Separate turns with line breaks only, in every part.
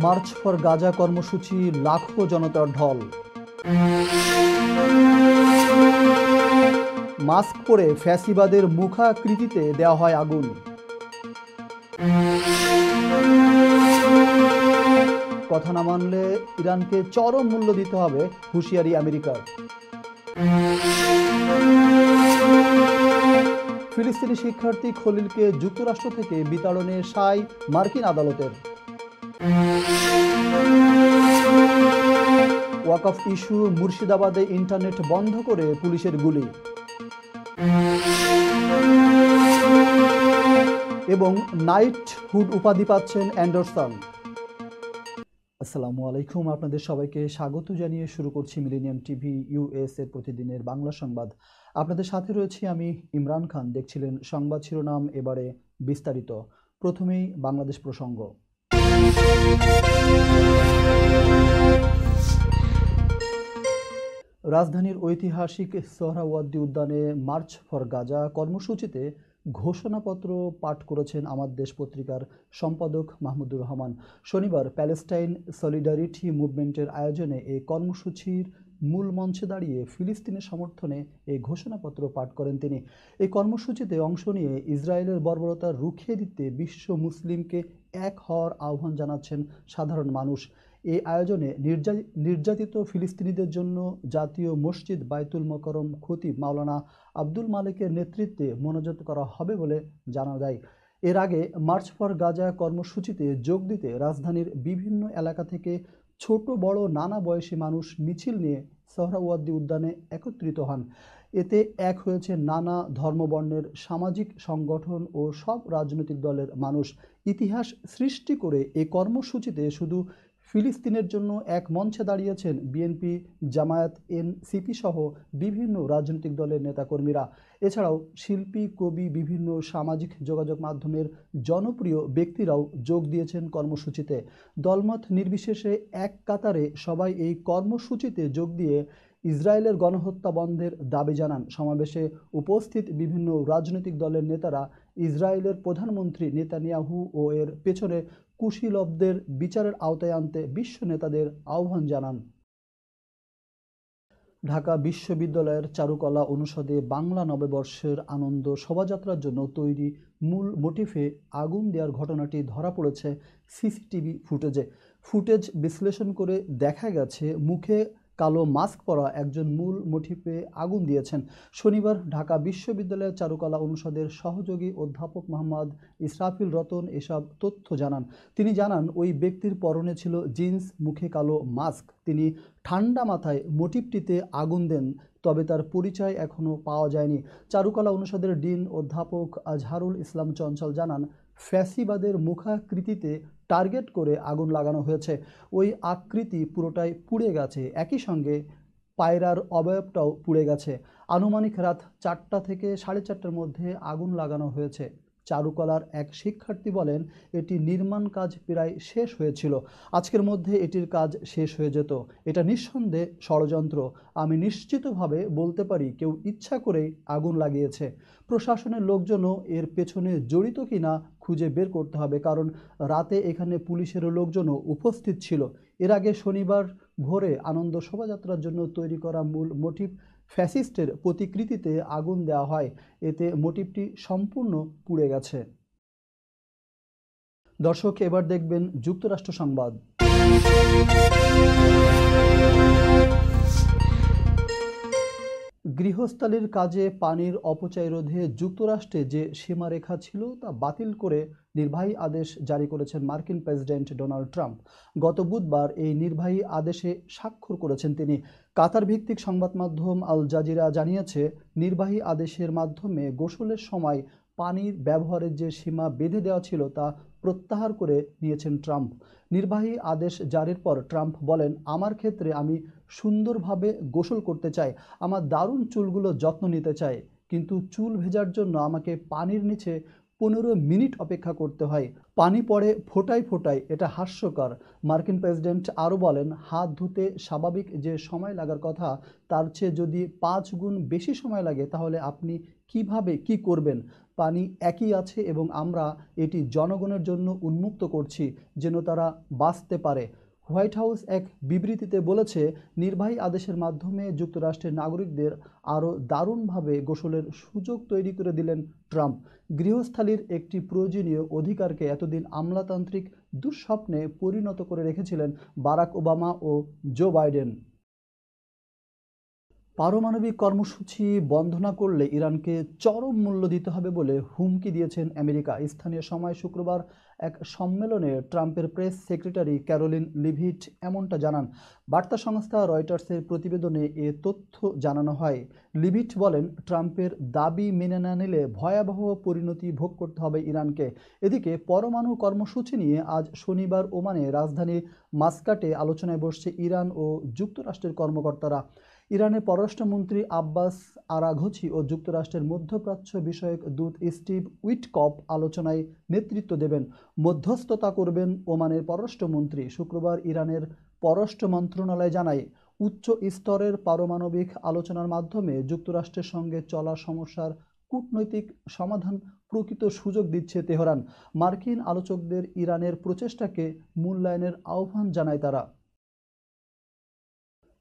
March for Gaza কর্মসূচি, লাখো জনতার ঢল। মাস্ক পরে ফ্যাসিবাদের মুখাকৃতিতে দেওয়া হয় আগুন। কথা না মানলে ইরানকে চরম মূল্য দিতে হবে, হুঁশিয়ারি আমেরিকার। ফিলিস্তিনি শিক্ষার্থী খলিলকে যুক্তরাষ্ট্র থেকে বিতাড়নে সায় মার্কিন আদালতের। ওয়াকফ ইস্যু, মুর্শিদাবাদে ইন্টারনেট বন্ধ করে পুলিশের গুলি। এবং নাইটহুড উপাধি পাচ্ছেন অ্যান্ডারসন। আসসালামু আলাইকুম, আপনাদের সবাইকে স্বাগত জানিয়ে শুরু করছি মিলেনিয়াম টিভি ইউএস এর প্রতিদিনের বাংলা সংবাদ। আপনাদের সাথে রয়েছি আমি ইমরান খান। দেখছিলেন সংবাদ শিরোনাম, এবারে বিস্তারিত। প্রথমেই বাংলাদেশ প্রসঙ্গ। রাজধানীর ঐতিহাসিক সোহরাওয়ার্দী উদ্যানে মার্চ ফর গাজা কর্মসূচিতে ঘোষণাপত্র পাঠ করেছেন আমার দেশ পত্রিকার সম্পাদক মাহমুদুর রহমান। শনিবার প্যালেস্টাইন সলিডারিটি মুভমেন্টের আয়োজনে এই কর্মসূচির মূল মঞ্চে দাঁড়িয়ে ফিলিস্তিনের সমর্থনে এই ঘোষণাপত্র পাঠ করেন তিনি। এই কর্মসূচিতে অংশ নিয়ে ইসরায়েলের বর্বরতা রুখিয়ে দিতে বিশ্ব মুসলিমকে এক হওয়ার আহ্বান জানাচ্ছেন সাধারণ মানুষ। এই আয়োজনে নির্যাতিত ফিলিস্তিনিদের জন্য জাতীয় মসজিদ বাইতুল মোকাররম খতিব মাওলানা আব্দুল মালেকের নেতৃত্বে মোনাজাত করা হবে বলে জানা যায়। এর আগে মার্চ ফর গাজা কর্মসূচিতে যোগ দিতে রাজধানীর বিভিন্ন এলাকা থেকে ছোট বড় নানা বয়সী মানুষ মিছিল নিয়ে সোহরাওয়ার্দী উদ্যানে একত্রিত হন। এতে এক হয়েছে নানা ধর্মবর্ণের সামাজিক সংগঠন ও সব রাজনৈতিক দলের মানুষ। ইতিহাস সৃষ্টি করে এই কর্মসূচিতে শুধু ফিলিস্তিনের জন্য এক মঞ্চে দাঁড়িয়েছেন বিএনপি, জামায়াত, এনসিপি সহ বিভিন্ন রাজনৈতিক দলের নেতাকর্মীরা। এছাড়াও শিল্পী, কবি, বিভিন্ন সামাজিক যোগাযোগ মাধ্যমের জনপ্রিয় ব্যক্তিরাও যোগ দিয়েছেন কর্মসূচিতে। দলমত নির্বিশেষে এক কাতারে সবাই এই কর্মসূচিতে যোগ দিয়ে ইসরায়েলের গণহত্যা বন্ধের দাবি জানান। সমাবেশে উপস্থিত বিভিন্ন রাজনৈতিক দলের নেতারা ইসরায়েলের প্রধানমন্ত্রী নেতানিয়াহু ও এর পেছনে কুশীলবদের বিচারের আওতায় আনতে বিশ্ব নেতাদের আহ্বান জানান। ঢাকা বিশ্ববিদ্যালয়ের চারুকলা অনুষদে বাংলা নববর্ষের আনন্দ শোভাযাত্রার জন্য তৈরি মূল মোটিফে আগুন দেওয়ার ঘটনাটি ধরা পড়েছে সিসিটিভি ফুটেজ বিশ্লেষণ করে দেখা গেছে মুখে কালো মাস্ক পরা একজন মূল মোটিফে আগুন দিয়েছেন। শনিবার ঢাকা বিশ্ববিদ্যালয়ের চারুকলা অনুষদের সহযোগী অধ্যাপক মোহাম্মদ ইসরাফিল রতন এসব তথ্য জানান। তিনি জানান, ওই ব্যক্তির পরনে ছিল জিন্স, মুখে কালো মাস্ক। তিনি ঠান্ডা মাথায় মোটিফটিতে আগুন দেন, তবে তার পরিচয় এখনও পাওয়া যায়নি। চারুকলা অনুষদের ডিন অধ্যাপক আজহারুল ইসলাম চঞ্চল জানান, ফ্যাসিবাদের মুখাকৃতিতে টার্গেট করে আগুন লাগানো হয়েছে। ওই আকৃতি পুরোটাই পুড়ে গেছে, একই সঙ্গে পায়রার অবয়বটাও পুড়ে গেছে। আনুমানিক রাত 4টা থেকে 4:30টার মধ্যে আগুন লাগানো হয়েছে। চারুকলার এক শিক্ষার্থী বলেন, এটি নির্মাণ কাজ প্রায় শেষ হয়েছিল, আজকের মধ্যে এটির কাজ শেষ হয়ে যেত। এটা নিঃসন্দেহে ষড়যন্ত্র। আমি নিশ্চিতভাবে বলতে পারি কেউ ইচ্ছা করেই আগুন লাগিয়েছে। প্রশাসনের লোকজনও এর পেছনে জড়িত কিনা খুঁজে বের করতে হবে, কারণ রাতে এখানে পুলিশের লোকজনও উপস্থিত ছিল। এর আগে শনিবার ভোরে আনন্দ শোভাযাত্রার জন্য তৈরি করা মূল মোটিফ ফ্যাসিস্টের প্রতিকৃতিতে আগুন দেওয়া হয়। এতে মোটিফটি সম্পূর্ণ পুড়ে গেছে। দর্শক, এবার দেখবেন যুক্তরাষ্ট্র সংবাদ। গৃহস্থালির কাজে পানির অপচয় রোধে যুক্তরাষ্ট্রে যে সীমারেখা ছিল তা বাতিল করে নির্বাহী আদেশ জারি করেছেন মার্কিন প্রেসিডেন্ট ডোনাল্ড ট্রাম্প। গত বুধবার এই নির্বাহী আদেশে স্বাক্ষর করেছেন তিনি। কাতার ভিত্তিক সংবাদ মাধ্যম আল জাজিরা জানিয়েছে, নির্বাহী আদেশের মাধ্যমে গোসলের সময় পানির ব্যবহারের যে সীমা বেঁধে দেওয়া ছিল তা প্রত্যাহার করে নিয়েছেন ট্রাম্প। নির্বাহী আদেশ জারির পর ট্রাম্প বলেন, আমার ক্ষেত্রে আমি সুন্দরভাবে গোসল করতে চাই, আমার দারুণ চুলগুলো যত্ন নিতে চাই, কিন্তু চুল ভেজার জন্য আমাকে পানির নিচে 15 মিনিট অপেক্ষা করতে হয়। পানি পড়ে ফোঁটায় ফোঁটায়, এটা হাস্যকর। মার্কিন প্রেসিডেন্ট আরও বলেন, হাত ধুতে স্বাভাবিক যে সময় লাগার কথা তার চেয়ে যদি 5 গুণ বেশি সময় লাগে তাহলে আপনি কিভাবে কি করবেন? পানি একই আছে এবং আমরা এটি জনগণের জন্য উন্মুক্ত করছি যেন তারা বাঁচতে পারে। হোয়াইট হাউস এক বিবৃতিতে বলেছে, নির্বাহী আদেশের মাধ্যমে যুক্তরাষ্ট্রের নাগরিকদের আরও দারুণভাবে গোসলের সুযোগ তৈরি করে দিলেন ট্রাম্প। গৃহস্থালির একটি প্রয়োজনীয় অধিকারকে এতদিন আমলাতান্ত্রিক দুঃস্বপ্নে পরিণত করে রেখেছিলেন বারাক ওবামা ও জো বাইডেন। পারমাণবিক কর্মসূচি বন্ধ না করলে ইরানকে চরম মূল্য দিতে হবে বলে হুমকি দিয়েছেন আমেরিকা। স্থানীয় সময় শুক্রবার এক সম্মেলনে ট্রাম্পের প্রেস সেক্রেটারি ক্যারোলিন লিভিট এমনটা জানান। বার্তা সংস্থা রয়টার্সের প্রতিবেদনে এ তথ্য জানানো হয়। লিভিট বলেন, ট্রাম্পের দাবি মেনে না নিলে ভয়াবহ পরিণতি ভোগ করতে হবে ইরানকে। এদিকে পরমাণু কর্মসূচি নিয়ে আজ শনিবার ওমানে রাজধানী মাস্কাটে আলোচনায় বসছে ইরান ও যুক্তরাষ্ট্রের কর্মকর্তারা। ইরানের পররাষ্ট্রমন্ত্রী আব্বাস আরাঘচি ও যুক্তরাষ্ট্রের মধ্যপ্রাচ্য বিষয়ক দূত স্টিভ উইটকফ আলোচনায় নেতৃত্ব দেবেন। মধ্যস্থতা করবেন ওমানের পররাষ্ট্রমন্ত্রী। শুক্রবার ইরানের পররাষ্ট্র মন্ত্রণালয় জানায়, উচ্চ স্তরের পারমাণবিক আলোচনার মাধ্যমে যুক্তরাষ্ট্রের সঙ্গে চলা সমস্যার কূটনৈতিক সমাধান প্রকৃত সুযোগ দিচ্ছে তেহরান। মার্কিন আলোচকদের ইরানের প্রচেষ্টাকে মূল্যায়নের আহ্বান জানায় তারা।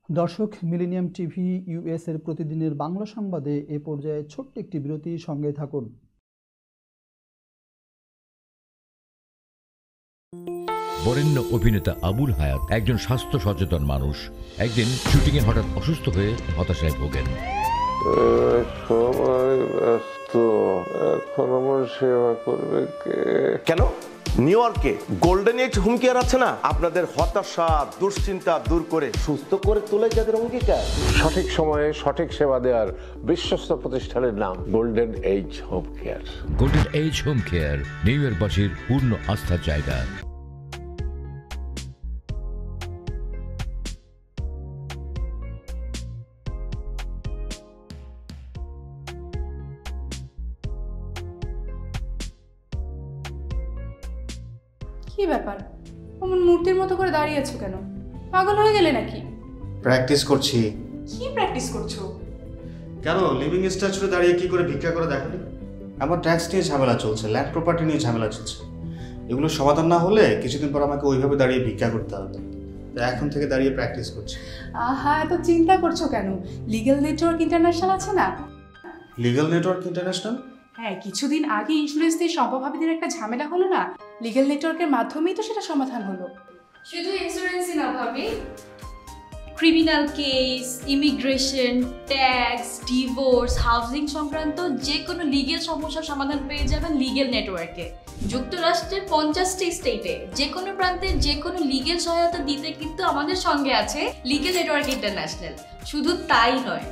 দর্শক, মিলেনিয়াম টিভি ইউএস এর প্রতিদিনের বাংলা সংবাদে এ পর্যায়ে ছোট্ট একটি বিরতি, সঙ্গে থাকুন।
বরেণ্য অভিনেতা আবুল হায়াত একজন স্বাস্থ্য সচেতন মানুষ। একদিন শুটিংয়ে হঠাৎ অসুস্থ হয়ে হতাশায় ভোগেন।
সবাই ব্যস্ত, এখন আমার সেবা করবে কে?
কেন? নিউ ইয়র্কে গোল্ডেন এজ হোম কেয়ার আছে না, আপনাদের হতাশা দুশ্চিন্তা দূর করে সুস্থ করে তোলে যাদের অঙ্গীকার।
সঠিক সময়ে সঠিক সেবা দেওয়ার বিশ্বস্ত প্রতিষ্ঠানের নাম golden age home care.
Golden age home care New ইয়র্কবাসীর পূর্ণ আস্থার জায়গা।
কি ব্যাপার, অমন মূর্তির মতো করে দাঁড়িয়ে আছো কেন? পাগল হয়ে গেলে নাকি?
প্র্যাকটিস করছি।
কি প্র্যাকটিস করছো?
কেন, লিভিং স্ট্যাচুতে দাঁড়িয়ে কি করে ভিক্ষা করে দেখালি? আমার ট্যাক্স নিয়ে ঝামেলা চলছে, ল্যান্ড প্রপার্টি নিয়ে ঝামেলা চলছে। এগুলো সমাধান না হলে কিছুদিন পর আমাকে ওইভাবে দাঁড়িয়ে ভিক্ষা করতে হবে। তাই এখন থেকে দাঁড়িয়ে প্র্যাকটিস করছি।
আহা, এত চিন্তা করছো কেন? লিগ্যাল নেটওয়ার্ক ইন্টারন্যাশনাল আছে না?
Legal network international?
হ্যাঁ, কিছুদিন আগে ইন্স্যুরেন্স দিয়ে সম্পভাবীদের একটা ঝামেলা হলো না, লিগ্যাল নেটওয়ার্কের মাধ্যমেই তো সেটা সমাধান হলো।
শুধু ইন্স্যুরেন্সই না ভাবি, criminal case, immigration, tax, divorce, housing সংক্রান্ত যে কোনো লিগ্যাল সমস্যার সমাধান পেয়ে যাবেন লিগ্যাল নেটওয়ার্কে। যুক্তরাষ্ট্রের 50টি স্টেটে যে কোনো প্রান্তে যে কোনো লিগ্যাল সহায়তা দিতে কিন্তু আমাদের সঙ্গে আছে লিগ্যাল নেটওয়ার্ক ইন্টারন্যাশনাল। শুধু তাই নয়,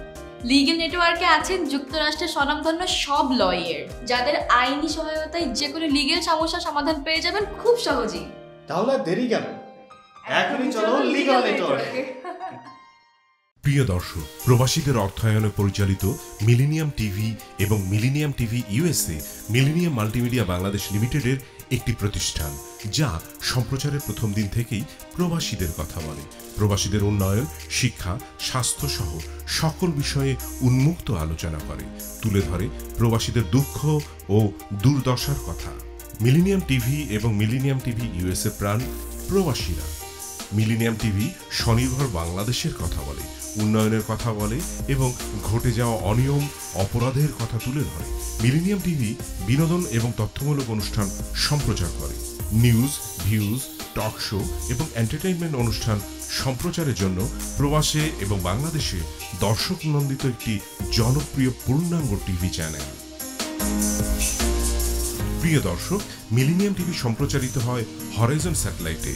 লিগ্যাল নেটওয়ার্কে আছেন যুক্তরাষ্ট্রের স্বনামধন্য সব লয়ার, যাদের আইনি সহায়তায় যে কোনো লিগ্যাল সমস্যার সমাধান পেয়ে যাবেন খুব সহজেই।
তাহলে দেরি কেন? এখনই চলো লিগ্যাল নেটওয়ার্কে।
প্রিয় দর্শক, প্রবাসীদের অর্থায়নে পরিচালিত মিলেনিয়াম টিভি এবং millennium TV USA millennium multimedia Bangladesh লিমিটেডের একটি প্রতিষ্ঠান, যা সম্প্রচারের প্রথম দিন থেকেই প্রবাসীদের কথা বলে। প্রবাসীদের উন্নয়ন, শিক্ষা, স্বাস্থ্য সহ সকল বিষয়ে উন্মুক্ত আলোচনা করে, তুলে ধরে প্রবাসীদের দুঃখ ও দুর্দশার কথা। মিলেনিয়াম টিভি এবং মিলেনিয়াম টিভি ইউএসএ প্রাণ প্রবাসীরা। মিলেনিয়াম টিভি স্বনির্ভর বাংলাদেশের কথা বলে, উন্নয়নের কথা বলে এবং ঘটে যাওয়া অনিয়ম, অপরাধের কথা তুলে ধরে। মিলেনিয়াম টিভি বিনোদন এবং তথ্যমূলক অনুষ্ঠান সম্প্রচার করে। নিউজ, ভিউজ, টক শো এবং এন্টারটেইনমেন্ট অনুষ্ঠান সম্প্রচারের জন্য প্রবাসে এবং বাংলাদেশে দর্শক নন্দিত একটি জনপ্রিয় পূর্ণাঙ্গ টিভি চ্যানেল। প্রিয় দর্শক, মিলেনিয়াম টিভি সম্প্রচারিত হয় হরাইজন স্যাটেলাইটে।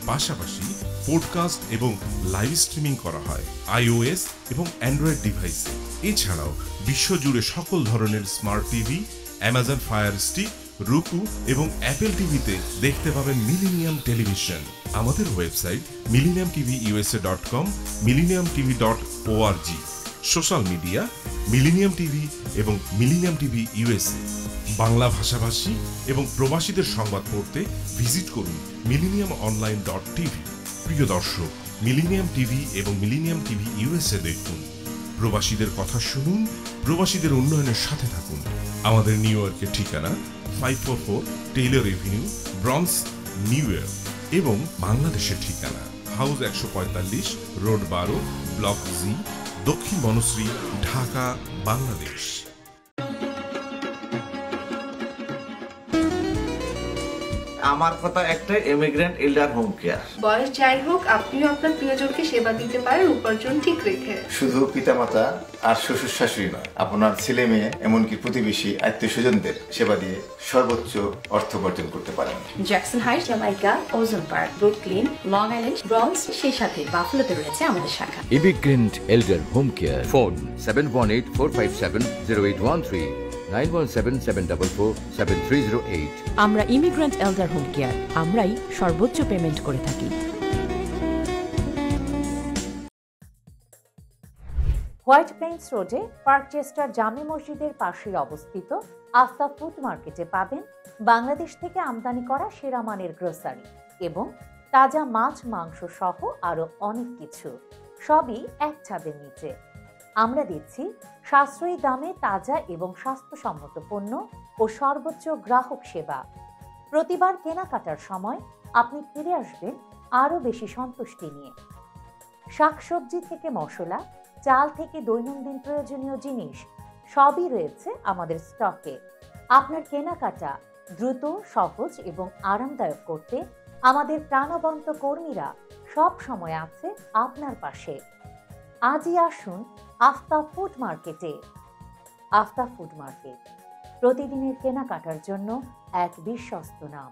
পাশাপাশি পডকাস্ট এবং লাইভ স্ট্রিমিং করা হয় iOS এবং অ্যান্ড্রয়েড ডিভাইসে। এছাড়াও বিশ্বজুড়ে সকল ধরনের smart TV, Amazon fire stick, রুকু এবং অ্যাপেল টিভিতে দেখতে পাবেন মিলেনিয়াম টেলিভিশন। আমাদের website millenniumtvusa.com, millenniumtv.org। Social media millennium TV এবং মিলেনিয়াম টিভি ইউএসএ। বাংলা ভাষাভাষী এবং প্রবাসীদের সংবাদ পড়তে ভিজিট করুন millenniumonline.tv। প্রিয় দর্শক, মিলেনিয়াম টিভি এবং মিলেনিয়াম টিভি ইউএসএ দেখুন। প্রবাসীদের কথা শুনুন, প্রবাসীদের উন্নয়নের সাথে থাকুন। আমাদের নিউ ইয়র্কের ঠিকানা 544 Taylor Avenue, Bronx, New York এবং বাংলাদেশের ঠিকানা হাউস 145, রোড 12, ব্লক জি, দক্ষিণ বনশ্রী, ঢাকা, বাংলাদেশ।
আমার কথা একটা, ইমিগ্রেন্ট এল্ডার হোম কেয়ার।
বয়স যাই হোক, আপনিও আপনার প্রিয়জনকে সেবা দিতে পারেন উপার্জন ঠিক রেখে।
শুধু পিতামাতা আর শ্বশুর শাশুড়ি নয়, আপনার ছেলে মেয়ে এমনকি প্রতিবেশী আত্মীয় স্বজনদের সেবা দিয়ে সর্বোচ্চ অর্থ উপার্জন করতে পারেন।
জ্যাকসন হাইটস, জামাইকা, ওজন park, Brooklyn, long island, Bronx, সেই সাথে বাফলোতে রয়েছে আমাদের শাখা।
Immigrant এল্ডার home care, phone 7184570813, 9177447308।
আমরা ইমিগ্রেন্ট এল্ডার হোম কেয়ার, আমরাই সর্বোচ্চ পেমেন্ট করে থাকি।
হোয়াইট প্লেন্স রোডে পার্কচেস্টার জামে মসজিদের পাশে অবস্থিত আফতাব ফুড মার্কেটে পাবেন বাংলাদেশ থেকে আমদানি করা সেরা মানের গ্রোসারি এবং তাজা মাছ, মাংস সহ আরো অনেক কিছু, সবই এক ছাদের নিচে। আমরা দিচ্ছি সাশ্রয়ী দামে তাজা এবং স্বাস্থ্যসম্মত পণ্য ও সর্বোচ্চ গ্রাহক সেবা। প্রতিবার কেনাকাটার সময় আপনি ফিরে আসবেন আরো বেশি সন্তুষ্টি নিয়ে। শাকসবজি থেকে মশলা, চাল থেকে দৈনন্দিন প্রয়োজনীয় জিনিস সবই রয়েছে আমাদের স্টকে। আপনার কেনাকাটা দ্রুত, সহজ এবং আরামদায়ক করতে আমাদের প্রাণবন্ত কর্মীরা সব সময় আছে আপনার পাশে। আজই আসুন আফতাব ফুড মার্কেটে। আফতাব ফুড মার্কেট, প্রতিদিনের কেনাকাটার জন্য এক বিশ্বস্ত নাম।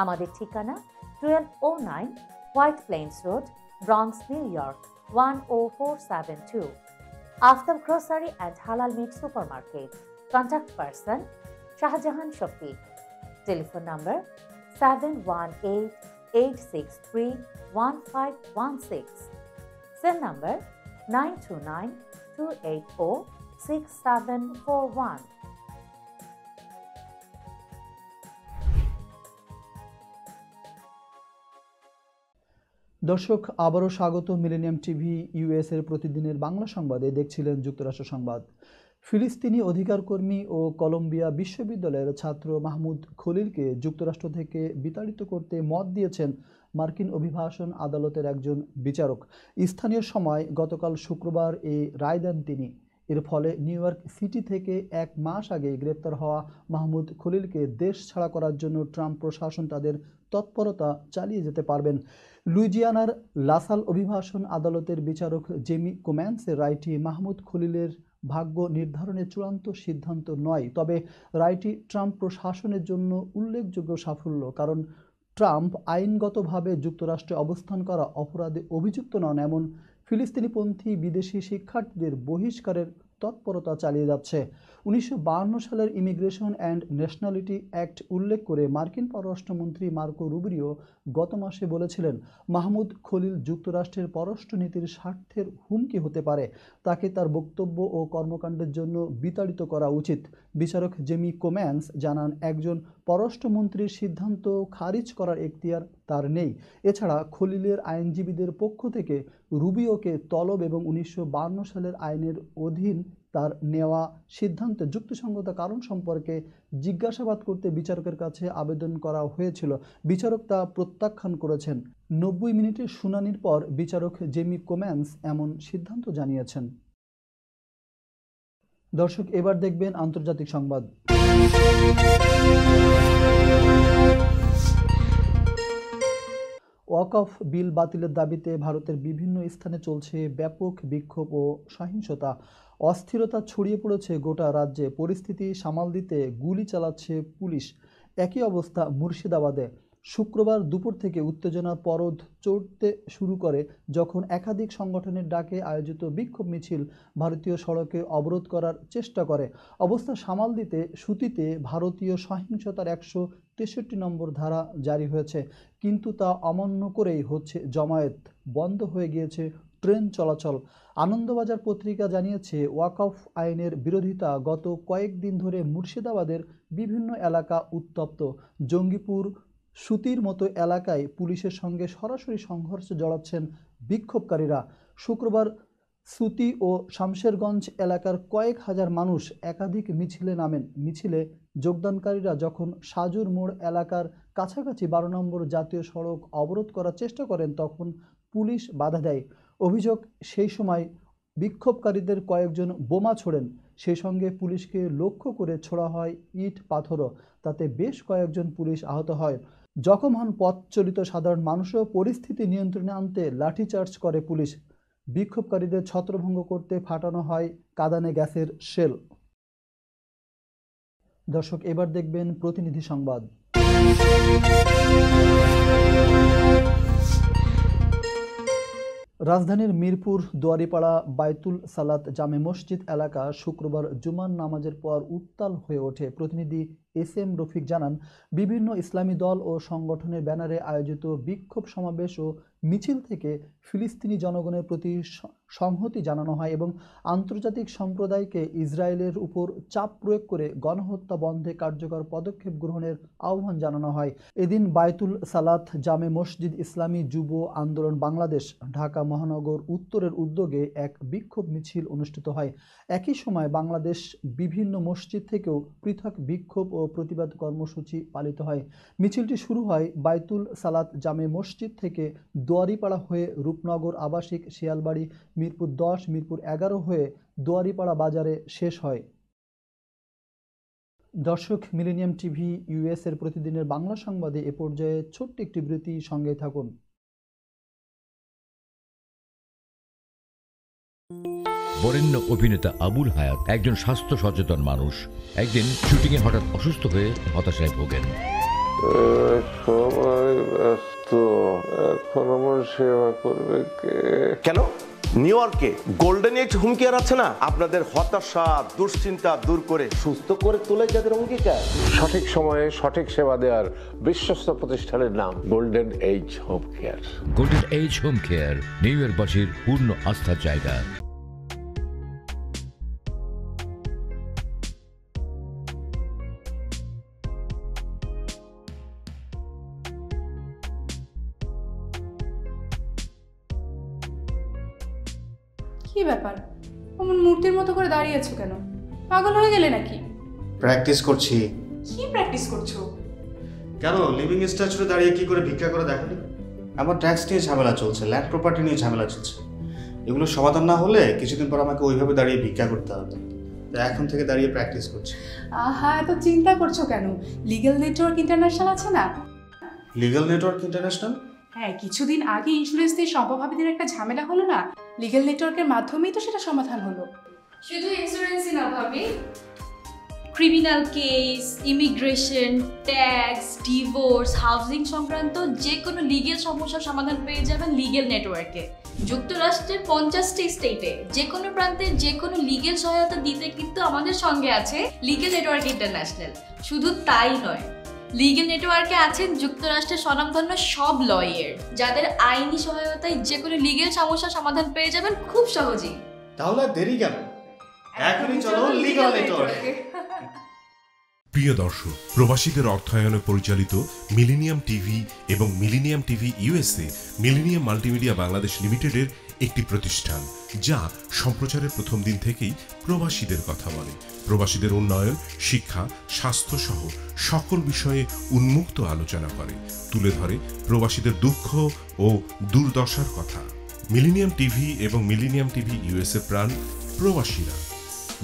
আমাদের ঠিকানা 1209 White Plains Road, Bronx, New York 10472। Aftab grocery and halal meat supermarket. Contact person Shahjahan Shafiq. Telephone number 7188631516। Cell number 9292806741।
দর্শক, আবারও স্বাগত মিলেনিয়াম টিভি ইউএস এর প্রতিদিনের বাংলা সংবাদে। দেখছিলেন যুক্তরাষ্ট্র সংবাদ। ফিলিস্তিনি অধিকার কর্মী ও কলম্বিয়া বিশ্ববিদ্যালয়ের ছাত্র মাহমুদ খলিলকে যুক্তরাষ্ট্র থেকে বিতাড়িত করতে মত দিয়েছেন মার্কিন অভিবাসন আদালতের একজন বিচারক। স্থানীয় সময় গতকাল শুক্রবার এই রায় দেন তিনি। এর ফলে নিউ ইয়র্ক সিটি থেকে 1 মাস আগে গ্রেপ্তার হওয়া মাহমুদ খলিলকে দেশ ছাড়া করার জন্য ট্রাম্প প্রশাসন তাদের তৎপরতা চালিয়ে যেতে পারবেন। লুইজিয়ানার লাসাল অভিবাসন আদালতের বিচারক জেমি কোম্যান্সের রায়টি মাহমুদ খলিলের ভাগ্য নির্ধারণের চূড়ান্ত সিদ্ধান্ত নয়, তবে রায়টি ট্রাম্প প্রশাসনের জন্য উল্লেখযোগ্য সাফল্য, কারণ ট্রাম্প আইনগতভাবে যুক্তরাষ্ট্রে অবস্থান করা অপরাধে অভিযুক্ত নন এমন ফিলিস্তিনিপন্থী বিদেশি শিক্ষার্থীদের বহিষ্কারের তৎপরতা চালিয়ে যাচ্ছে। 1952 সালের ইমিগ্রেশন অ্যান্ড ন্যাশনালিটি অ্যাক্ট উল্লেখ করে মার্কিন পররাষ্ট্রমন্ত্রী মার্কো রুবিও গত মাসে বলেছিলেন, মাহমুদ খলিল যুক্তরাষ্ট্রের পররাষ্ট্রনীতির স্বার্থের হুমকি হতে পারে, তাকে তার বক্তব্য ও কর্মকাণ্ডের জন্য বিতাড়িত করা উচিত। বিচারক জেমি কোম্যান্স জানান, একজন পররাষ্ট্রমন্ত্রীর সিদ্ধান্ত খারিজ করার এখতিয়ার তার নেই। এছাড়া খলিলের আইনজীবীদের পক্ষ থেকে রুবিওকে তলব এবং 1952 সালের আইনের অধীন তার নেওয়া সিদ্ধান্তে যুক্তিসঙ্গত কারণ সম্পর্কে জিজ্ঞাসাবাদ করতে বিচারকের কাছে আবেদন করা হয়েছিল। বিচারক তা প্রত্যাখ্যান করেছেন। 90 মিনিটের শুনানির পর বিচারক জেমি কোম্যান্স এমন সিদ্ধান্ত জানিয়েছেন। দর্শক, এবার দেখবেন আন্তর্জাতিক সংবাদ। ওয়াকফ বিল বাতিলের দাবিতে ভারতের বিভিন্ন স্থানে চলছে ব্যাপক বিক্ষোভ ও সহিংসতা। অস্থিরতা ছড়িয়ে পড়েছে গোটা রাজ্যে। পরিস্থিতি সামাল দিতে গুলি চালাচ্ছে পুলিশ। একই অবস্থা মুর্শিদাবাদে। শুক্রবার দুপুর থেকে উত্তেজনার পরদ চড়তে শুরু করে যখন একাধিক সংগঠনের ডাকে আয়োজিত বিক্ষোভ মিছিল ভারতীয় সড়কে অবরোধ করার চেষ্টা করে। অবস্থা সামাল দিতে সুতিতে ভারতীয় সহিংসতার 163 নম্বর ধারা জারি হয়েছে, কিন্তু তা অমান্য করেই হচ্ছে জমায়েত। বন্ধ হয়ে গিয়েছে ট্রেন চলাচল। আনন্দবাজার পত্রিকা জানিয়েছে, ওয়াকফ আইনের বিরোধিতা গত কয়েকদিন ধরে মুর্শিদাবাদের বিভিন্ন এলাকা উত্তপ্ত। জঙ্গিপুর, সুতির মতো এলাকায় পুলিশের সঙ্গে সরাসরি সংঘর্ষে জড়াচ্ছেন বিক্ষোভকারীরা। শুক্রবার সুতি ও শামশেরগঞ্জ এলাকার কয়েক হাজার মানুষ একাধিক মিছিলে নামেন। মিছিলে যোগদানকারীরা যখন সাজুর মোড় এলাকার কাছাকাছি 12 নম্বর জাতীয় সড়ক অবরোধ করার চেষ্টা করেন তখন পুলিশ বাধা দেয়। অভিযোগ, সেই সময় বিক্ষোভকারীদের কয়েকজন বোমা ছোড়েন। সেই সঙ্গে পুলিশকে লক্ষ্য করে ছোড়া হয় ইট পাথরও। তাতে বেশ কয়েকজন পুলিশ আহত হয়। জখম হন পথ চলিত সাধারণ মানুষও। পরিস্থিতি নিয়ন্ত্রণে আনতে লাঠিচার্জ করে পুলিশ। বিক্ষোভকারীদের ছত্রভঙ্গ করতে ফাটানো হয় কাঁদানে গ্যাসের শেল। দর্শক, এবার দেখবেন প্রতিনিধি সংবাদ। রাজধানীর মিরপুর দুয়ারিপাড়া বাইতুল সালাত জামে মসজিদ এলাকা শুক্রবার জুমার নামাজের পর উত্তাল হয়ে ওঠে। প্রতিনিধি এস.এম. রফিক জানান, বিভিন্ন ইসলামী দল ও সংগঠনের ব্যানারে আয়োজিত বিক্ষোভ সমাবেশ ও মিছিল থেকে ফিলিস্তিনি জনগণের প্রতি সংহতি জানানো হয় এবং আন্তর্জাতিক সম্প্রদায়কে ইসরায়েলের উপর চাপ প্রয়োগ করে গণহত্যা বন্ধে কার্যকর পদক্ষেপ গ্রহণের আহ্বান জানানো হয়। এদিন বাইতুল সালাত জামে মসজিদ ইসলামী যুব আন্দোলন বাংলাদেশ ঢাকা মহানগর উত্তরের উদ্যোগে এক বিক্ষোভ মিছিল অনুষ্ঠিত হয়। একই সময় বাংলাদেশ বিভিন্ন মসজিদ থেকেও পৃথক বিক্ষোভ ও প্রতিবাদ কর্মসূচি পালিত হয়। মিছিলটি শুরু হয় বাইতুল সালাত জামে মসজিদ থেকে দুয়ারিপাড়া হয়ে রূপনগর আবাসিক, শিয়ালবাড়ি, মিরপুর 10, মিরপুর 11 হয়ে দুয়ারিপাড়া বাজারে শেষ হয়। দর্শক, মিলেনিয়াম টিভি ইউএস এর প্রতিদিনের বাংলা সংবাদে এ পর্যায়ে ছোট্ট একটি বিরতি, সঙ্গে থাকুন।
বরেণ্য অভিনেতা আবুল হায়াত একজন স্বাস্থ্য সচেতন মানুষ। একদিন শুটিংয়ে হঠাৎ অসুস্থ হয়ে হতাশায় ভোগেন।
সবাই ব্যস্ত, এখন আমার সেবা করবে কে?
কেন? নিউ ইয়র্কে গোল্ডেন এইজ হোম কেয়ার আছে না, আপনাদের হতাশা দুশ্চিন্তা দূর করে সুস্থ করে তোলে যাদের অঙ্গীকার।
সঠিক সময়ে সঠিক সেবা দেওয়ার বিশ্বস্ত প্রতিষ্ঠানের নাম golden age home care.
Golden age home care New ইয়র্কবাসীর পূর্ণ আস্থার জায়গা।
কি ব্যাপার, অমন মূর্তির মতো করে দাঁড়িয়ে আছো কেন? পাগল হয়ে গেলে নাকি?
প্র্যাকটিস করছি।
কি প্র্যাকটিস করছো?
কেন লিভিং স্ট্যাচুতে দাঁড়িয়ে কি করে ভিক্ষা করে দেখনি? আমার ট্যাক্স নিয়ে ঝামেলা চলছে, ল্যান্ড প্রপার্টি নিয়ে ঝামেলা চলছে। এগুলো সমাধান না হলে কিছুদিন পর আমাকে ওইভাবে দাঁড়িয়ে ভিক্ষা করতে হবে। তাই এখন থেকে দাঁড়িয়ে প্র্যাকটিস করছি।
আহা, এত চিন্তা করছো কেন? লিগ্যাল নেটওয়ার্ক ইন্টারন্যাশনাল আছে না?
Legal network international?
হ্যাঁ, কিছুদিন আগে ইন্স্যুরেন্স দিয়ে সম্পভাবিদের একটা ঝামেলা হলো না? লিগ্যাল নেটওয়ার্কের মাধ্যমেই তো সেটা সমাধান হলো।
শুধু ইন্স্যুরেন্সই না ভাবি, criminal case, immigration, tax, divorce, housing সংক্রান্ত যে কোনো লিগেল সমস্যার সমাধান পেয়ে যাবেন লিগেল নেটওয়ার্কে। যুক্তরাষ্ট্রের 50টি স্টেটে যে কোনো প্রান্তে যে কোনো লিগেল সহায়তা দিতে কিন্তু আমাদের সঙ্গে আছে লিগেল নেটওয়ার্ক ইন্টারন্যাশনাল। শুধু তাই নয়, লিগেল নেটওয়ার্কে আছেন যুক্তরাষ্ট্রের স্বনামধন্য সব লয়ার, যাদের আইনি সহায়তায় যে কোনো লিগেল সমস্যার সমাধান পেয়ে যাবেন খুব সহজেই।
তাহলে দেরি কেন? এখনই চলো লিগ্যাল নেটওয়ার্কে।
প্রিয় দর্শক, প্রবাসীদের অর্থায়নে পরিচালিত মিলেনিয়াম টিভি এবং millennium TV USA millennium multimedia Bangladesh লিমিটেডের একটি প্রতিষ্ঠান, যা সম্প্রচারের প্রথম দিন থেকেই প্রবাসীদের কথা বলে। প্রবাসীদের উন্নয়ন, শিক্ষা, স্বাস্থ্য সহ সকল বিষয়ে উন্মুক্ত আলোচনা করে, তুলে ধরে প্রবাসীদের দুঃখ ও দুর্দশার কথা। মিলেনিয়াম টিভি এবং মিলেনিয়াম টিভি ইউএসএ প্রাণ প্রবাসীরা।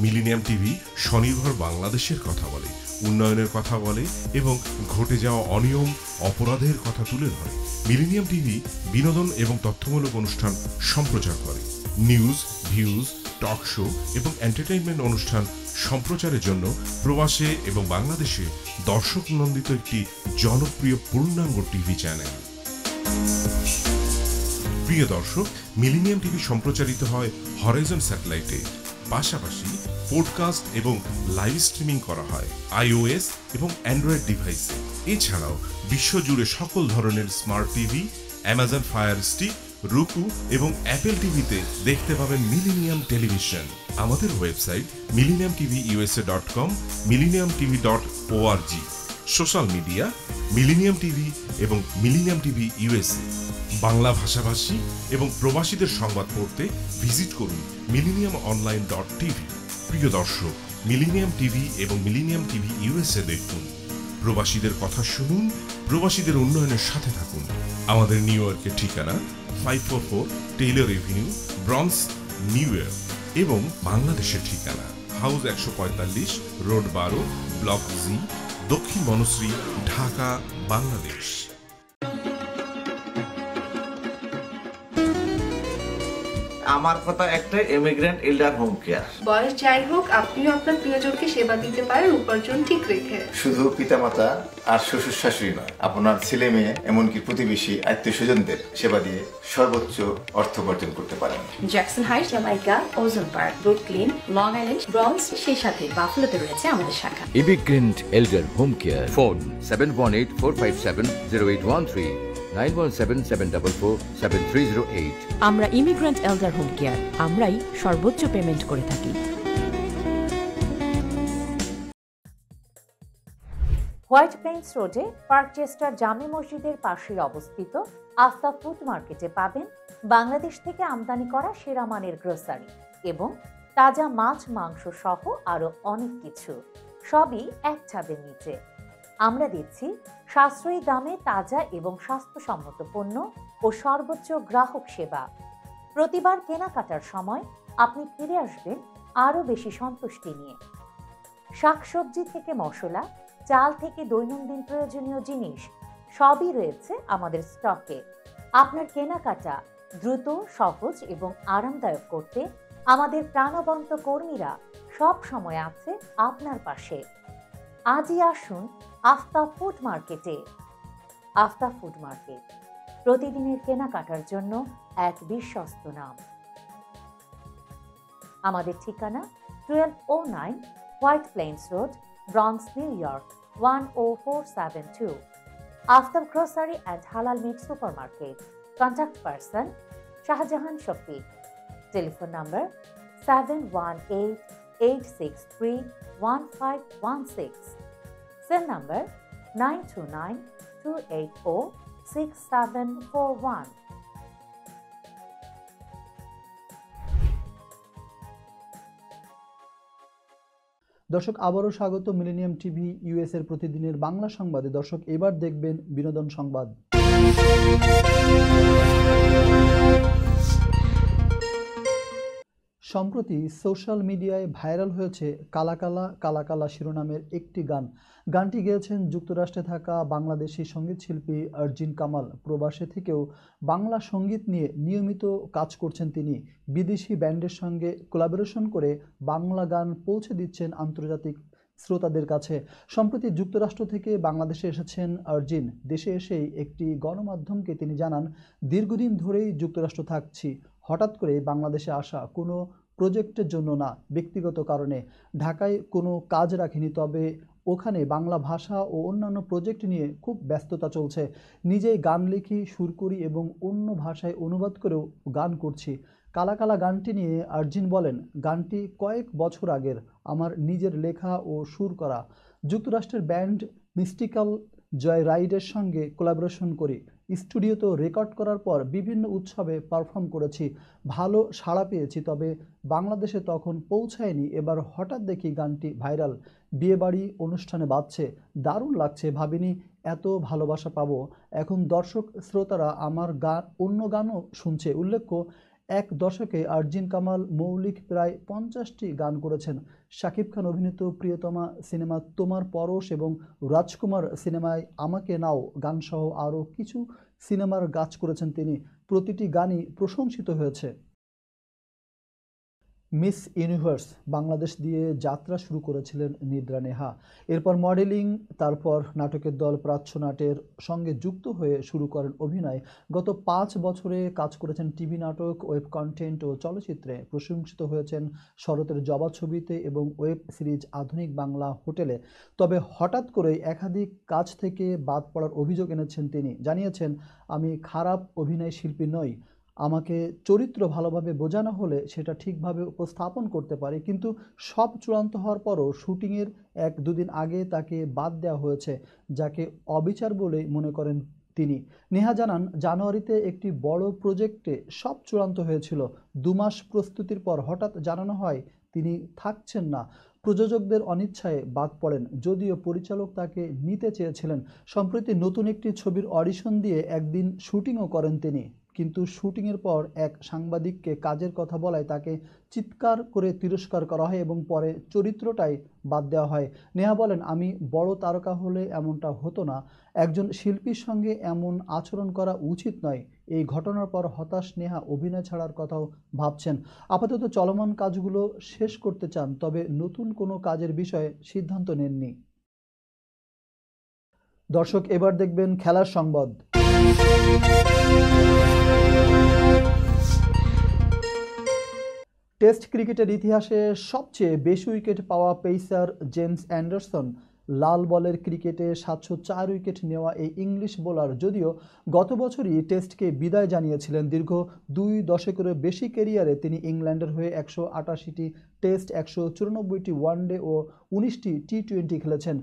মিলেনিয়াম টিভি স্বনির্ভর বাংলাদেশের কথা বলে, উন্নয়নের কথা বলে এবং ঘটে যাওয়া অনিয়ম, অপরাধের কথা তুলে ধরে। মিলেনিয়াম টিভি বিনোদন এবং তথ্যমূলক অনুষ্ঠান সম্প্রচার করে। নিউজ, ভিউজ, টক শো এবং এন্টারটেইনমেন্ট অনুষ্ঠান সম্প্রচারের জন্য প্রবাসে এবং বাংলাদেশে দর্শক নন্দিত একটি জনপ্রিয় পূর্ণাঙ্গ টিভি চ্যানেল। প্রিয় দর্শক, মিলেনিয়াম টিভি সম্প্রচারিত হয় হরাইজন স্যাটেলাইটে। পাশাপাশি পডকাস্ট এবং লাইভ স্ট্রিমিং করা হয় iOS এবং অ্যান্ড্রয়েড ডিভাইসে। এছাড়াও বিশ্বজুড়ে সকল ধরনের smart TV, Amazon fire stick, রুকু এবং অ্যাপেল টিভিতে দেখতে পাবেন মিলেনিয়াম টেলিভিশন। আমাদের website millenniumtvusa.com, millenniumtv.org। Social media millennium TV এবং মিলেনিয়াম টিভি ইউএসএ। বাংলা ভাষাভাষী এবং প্রবাসীদের সংবাদ পড়তে ভিজিট করুন millenniumonline.tv। প্রিয় দর্শক, মিলেনিয়াম টিভি এবং মিলেনিয়াম টিভি ইউএসএ দেখুন। প্রবাসীদের কথা শুনুন, প্রবাসীদের উন্নয়নের সাথে থাকুন। আমাদের নিউ ইয়র্কের ঠিকানা 544 Taylor Avenue, bronze, New York এবং বাংলাদেশের ঠিকানা হাউস 145, রোড 12, ব্লক জি, দক্ষিণ বনশ্রী, ঢাকা, বাংলাদেশ।
আমার কথা একটাই, ইমিগ্রেন্ট এল্ডার হোম কেয়ার।
বয়স যাই হোক, আপনিও আপনার প্রিয়জনকে সেবা দিতে পারেন উপার্জন ঠিক রেখে।
শুধু পিতামাতা আর শ্বশুর শাশুড়ি নয়, আপনার ছেলে মেয়ে এমনকি প্রতিবেশী আত্মীয় স্বজনদের সেবা দিয়ে সর্বোচ্চ অর্থ উপার্জন করতে পারেন।
জ্যাকসন হাইটস, জামাইকা, ওজন park, Brooklyn, long island, bronze, সেই সাথে বাফলোতে রয়েছে আমাদের শাখা।
Immigrant এল্ডার home care. ফোন 7184570813, 9177447308।
আমরা ইমিগ্রেন্ট এল্ডার হোম কেয়ার, আমরাই সর্বোচ্চ পেমেন্ট করে থাকি।
হোয়াইট প্লেন্স রোডে পার্কচেস্টার জামে মসজিদের পাশেই অবস্থিত আস্থা ফুড মার্কেটে পাবেন বাংলাদেশ থেকে আমদানি করা সেরা মানের গ্রোসারি এবং তাজা মাছ, মাংস সহ আরো অনেক কিছু, সবই এক ছাদের নিচে। আমরা দিচ্ছি সাশ্রয়ী দামে তাজা এবং স্বাস্থ্যসম্মত পণ্য ও সর্বোচ্চ গ্রাহক সেবা। প্রতিবার কেনাকাটার সময় আপনি ফিরে আসবেন আরো বেশি সন্তুষ্টি নিয়ে। শাকসবজি থেকে মশলা, চাল থেকে দৈনন্দিন প্রয়োজনীয় জিনিস সবই রয়েছে আমাদের স্টকে। আপনার কেনাকাটা দ্রুত, সহজ এবং আরামদায়ক করতে আমাদের প্রাণবন্ত কর্মীরা সব সময় আছে আপনার পাশে। আজই আসুন আস্থা ফুড মার্কেটে। আস্থা ফুড মার্কেট, প্রতিদিনের কেনাকাটার জন্য এক বিশ্বস্ত নাম। আমাদের ঠিকানা 1209 White Plains Road, Bronx, New York 10472। Aftab grocery and halal meat supermarket. Contact person Shahjahan Shafiq. Telephone number 7188631516। Cell number 9292846741।
দর্শক, আবারও স্বাগত মিলেনিয়াম টিভি ইউএস এর প্রতিদিনের বাংলা সংবাদে। দর্শক, এবার দেখবেন বিনোদন সংবাদ। সম্প্রতি সোশ্যাল মিডিয়ায় ভাইরাল হয়েছে কালা কালা কালা কালা শিরোনামের একটি গান। গানটি গেয়েছেন যুক্তরাষ্ট্রে থাকা বাংলাদেশি সঙ্গীত শিল্পী আরজিন কামাল। প্রবাসে থেকেও বাংলা সঙ্গীত নিয়ে নিয়মিত কাজ করছেন তিনি। বিদেশি ব্যান্ডের সঙ্গে কোলাবোরেশন করে বাংলা গান পৌঁছে দিচ্ছেন আন্তর্জাতিক শ্রোতাদের কাছে। সম্প্রতি যুক্তরাষ্ট্র থেকে বাংলাদেশে এসেছেন আরজিন। দেশে এসেই একটি গণমাধ্যমকে তিনি জানান, দীর্ঘদিন ধরেই যুক্তরাষ্ট্র থাকছি, হঠাৎ করে বাংলাদেশে আসা, কোনো প্রজেক্টের জন্য না, ব্যক্তিগত কারণে। ঢাকায় কোনো কাজ রাখিনি, তবে ওখানে বাংলা ভাষা ও অন্যান্য প্রজেক্ট নিয়ে খুব ব্যস্ততা চলছে। নিজেই গান লিখি, সুর করি এবং অন্য ভাষায় অনুবাদ করেও গান করছি। কালা কালা গানটি নিয়ে আরজিন বলেন, গানটি কয়েক বছর আগের, আমার নিজের লেখা ও সুর করা। যুক্তরাষ্ট্রের ব্যান্ড মিস্টিক্যাল জয় রাইডের সঙ্গে কোলাবোরেশন করি। স্টুডিওতে রেকর্ড করার পর বিভিন্ন উৎসবে পারফর্ম করেছি, ভালো সাড়া পেয়েছি, তবে বাংলাদেশে তখন পৌঁছায়নি। এবার হঠাৎ দেখি গানটি ভাইরাল, বিয়েবাড়ি অনুষ্ঠানে বাজছে, দারুণ লাগছে, ভাবিনি এত ভালোবাসা পাবো। এখন দর্শক শ্রোতারা আমার গান, অন্য গানও শুনছে। উল্লেখ্য, এক দশকে আরজিন কামাল মৌলিক প্রায় 50টি গান করেছেন। শাকিব খান অভিনীত প্রিয়তমা সিনেমা তোমার পরশ এবং রাজকুমার সিনেমায় আমাকে নাও গানসহ আরও কিছু সিনেমার কাজ করেছেন তিনি। প্রতিটি গানই প্রশংসিত হয়েছে। মিস ইউনিভার্স বাংলাদেশ দিয়ে যাত্রা শুরু করেছিলেন নিদ্রা নেহা। এরপর মডেলিং, তারপর নাটকের দল প্রাচ্য নাটের সঙ্গে যুক্ত হয়ে শুরু করেন অভিনয়। গত 5 বছরে কাজ করেছেন টিভি নাটক, ওয়েব কন্টেন্ট ও চলচ্চিত্রে। প্রশংসিত হয়েছেন শরতের জবা ছবিতে এবং ওয়েব সিরিজ আধুনিক বাংলা হোটেলে। তবে হঠাৎ করে একাধিক কাজ থেকে বাদ পড়ার অভিযোগ এনেছেন তিনি। জানিয়েছেন, আমি খারাপ অভিনয় শিল্পী নই, আমাকে চরিত্র ভালোভাবে বোঝানো হলে সেটা ঠিকভাবে উপস্থাপন করতে পারি, কিন্তু সব চূড়ান্ত হওয়ার পরও শুটিংয়ের 1-2 দিন আগে তাকে বাদ দেওয়া হয়েছে, যাকে অবিচার বলে মনে করেন তিনি। নেহা জানান, জানুয়ারিতে একটি বড় প্রজেক্টে সব চূড়ান্ত হয়েছিল। 2 মাস প্রস্তুতির পর হঠাৎ জানানো হয় তিনি থাকছেন না। প্রযোজকদের অনিচ্ছায় বাদ পড়েন, যদিও পরিচালক তাকে নিতে চেয়েছিলেন। সম্প্রতি নতুন একটি ছবির অডিশন দিয়ে একদিন শুটিংও করেন তিনি, কিন্তু শুটিংয়ের পর এক সাংবাদিককে কাজের কথা বলায় তাকে চিৎকার করে তিরস্কার করা হয় এবং পরে চরিত্রটাই বাদ দেওয়া হয়। নেহা বলেন, আমি বড় তারকা হলে এমনটা হতো না। একজন শিল্পীর সঙ্গে এমন আচরণ করা উচিত নয়। এই ঘটনার পর হতাশ নেহা অভিনয় ছাড়ার কথাও ভাবছেন। আপাতত চলমান কাজগুলো শেষ করতে চান, তবে নতুন কোনো কাজের বিষয়ে সিদ্ধান্ত নেননি। দর্শক, এবার দেখবেন খেলার সংবাদ। টেস্ট ক্রিকেটের ইতিহাসে সবচেয়ে বেশি উইকেট পাওয়া পেসার জেমস অ্যান্ডারসন লাল বলের ক্রিকেটে 704 উইকেট নেওয়া এই ইংলিশ বোলার যদিও গত বছরই টেস্টকে বিদায় জানিয়েছিলেন। দীর্ঘ 2 দশকেরও বেশি ক্যারিয়ারে তিনি ইংল্যান্ডের হয়ে 188টি টেস্ট, 194টি ওয়ানডে ও 19টি টি-20 খেলেছেন।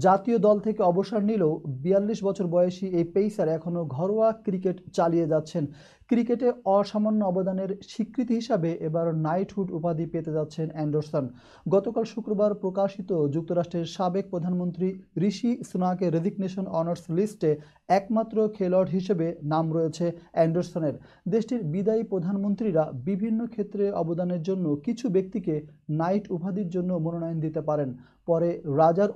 জাতীয় দল থেকে অবসর নিলেও 42 বছর বয়সী এই পেসার এখনও ঘরোয়া ক্রিকেট চালিয়ে যাচ্ছেন। ক্রিকেটে অসামান্য অবদানের স্বীকৃতি হিসাবে এবার নাইটহুড উপাধি পেতে যাচ্ছেন অ্যান্ডারসন। গতকাল শুক্রবার প্রকাশিত যুক্তরাষ্ট্রের সাবেক প্রধানমন্ত্রী ঋষি সুনাকের রেজিগনেশন অনার্স লিস্টে একমাত্র খেলোয়াড় হিসেবে নাম রয়েছে অ্যান্ডারসনের। দেশটির বিদায়ী প্রধানমন্ত্রীরা বিভিন্ন ক্ষেত্রে অবদানের জন্য কিছু ব্যক্তিকে নাইট উপাধির জন্য মনোনয়ন দিতে পারেন। পরে রাজার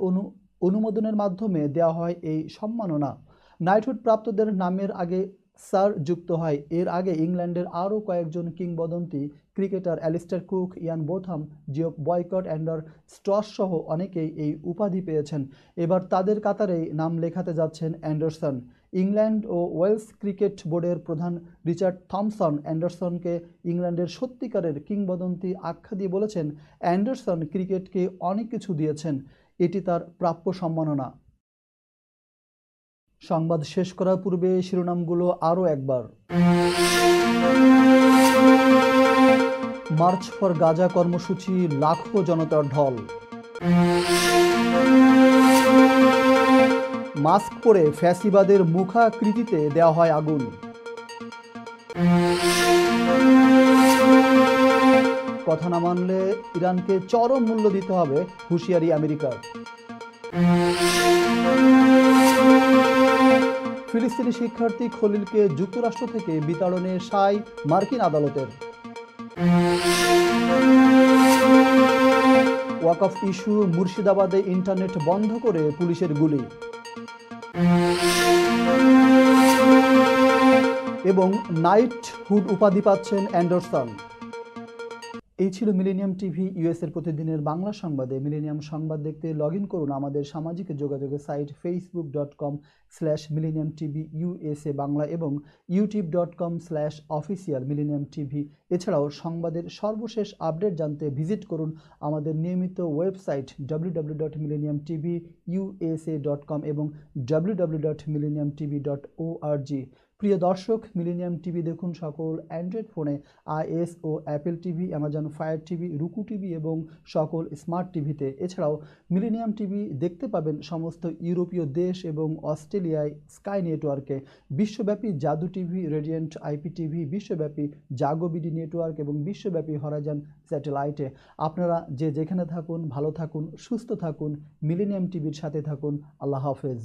অনুমোদনের মাধ্যমে দেওয়া হয় এই সম্মাননা। নাইটহুড প্রাপ্তদের নামের আগে স্যার যুক্ত হয়। এর আগে ইংল্যান্ডের আরও কয়েকজন কিংবদন্তি cricketer Alastair Cook, Ian Botham, Geoff Boycott, Andrew Strauss সহ অনেকেই এই উপাধি পেয়েছেন। এবার তাদের কাতারেই নাম লেখাতে যাচ্ছেন অ্যান্ডারসন। ইংল্যান্ড ও ওয়েলস ক্রিকেট বোর্ডের প্রধান রিচার্ড থমসন অ্যান্ডারসনকে ইংল্যান্ডের সত্যিকারের কিংবদন্তি আখ্যা দিয়ে বলেছেন, অ্যান্ডারসন ক্রিকেটকে অনেক কিছু দিয়েছেন, এটি তার প্রাপ্য সম্মাননা। সংবাদ শেষ করার পূর্বে শিরোনামগুলো আরও একবার। মার্চ ফর গাজা কর্মসূচি, লাখো জনতার ঢল। মাস্ক পরে ফ্যাসিবাদের মুখাকৃতিতে দেওয়া হয় আগুন। কথা না মানলে ইরানকে চরম মূল্য দিতে হবে, হুঁশিয়ারি আমেরিকার। ফিলিস্তিনি শিক্ষার্থী খলিলকে যুক্তরাষ্ট্র থেকে বিতাড়নে সায় মার্কিন আদালতের। ওয়াকফ ইস্যু, মুর্শিদাবাদে ইন্টারনেট বন্ধ করে পুলিশের গুলি। এবং নাইটহুড উপাধি পাচ্ছেন অ্যান্ডারসন। এই ছিল মিলেনিয়াম টিভি ইউএসের প্রতিদিনের বাংলা সংবাদে। মিলেনিয়াম সংবাদ দেখতে লগ ইন করুন আমাদের সামাজিক যোগাযোগের সাইট facebook.com/millenniumtvusa বাংলা এবং youtube.com/official millennium tv। এছাড়াও সংবাদের সর্বশেষ আপডেট জানতে ভিজিট করুন আমাদের নিয়মিত ওয়েবসাইট www.millenniumtvusa.com এবং www.millenniumtv.org। প্রিয় দর্শক, মিলেনিয়াম টিভি দেখুন সকল অ্যান্ড্রয়েড ফোনে, iOS ও Apple TV, Amazon Fire TV, Roku TV এবং সকল স্মার্ট টিভিতে। এছাড়াও মিলেনিয়াম টিভি দেখতে পাবেন সমস্ত ইউরোপীয় দেশ এবং অস্ট্রেলিয়ায় স্কাই নেটওয়ার্কে। বিশ্বব্যাপী জাদু টিভি, রেডিয়েন্ট আইপি টিভি, বিশ্বব্যাপী জাগো বিডি নেটওয়ার্ক এবং বিশ্বব্যাপী হরাইজন স্যাটেলাইটে। আপনারা যেখানে থাকুন ভালো থাকুন, সুস্থ থাকুন, মিলেনিয়াম টিভির সাথে থাকুন। আল্লাহ হাফেজ।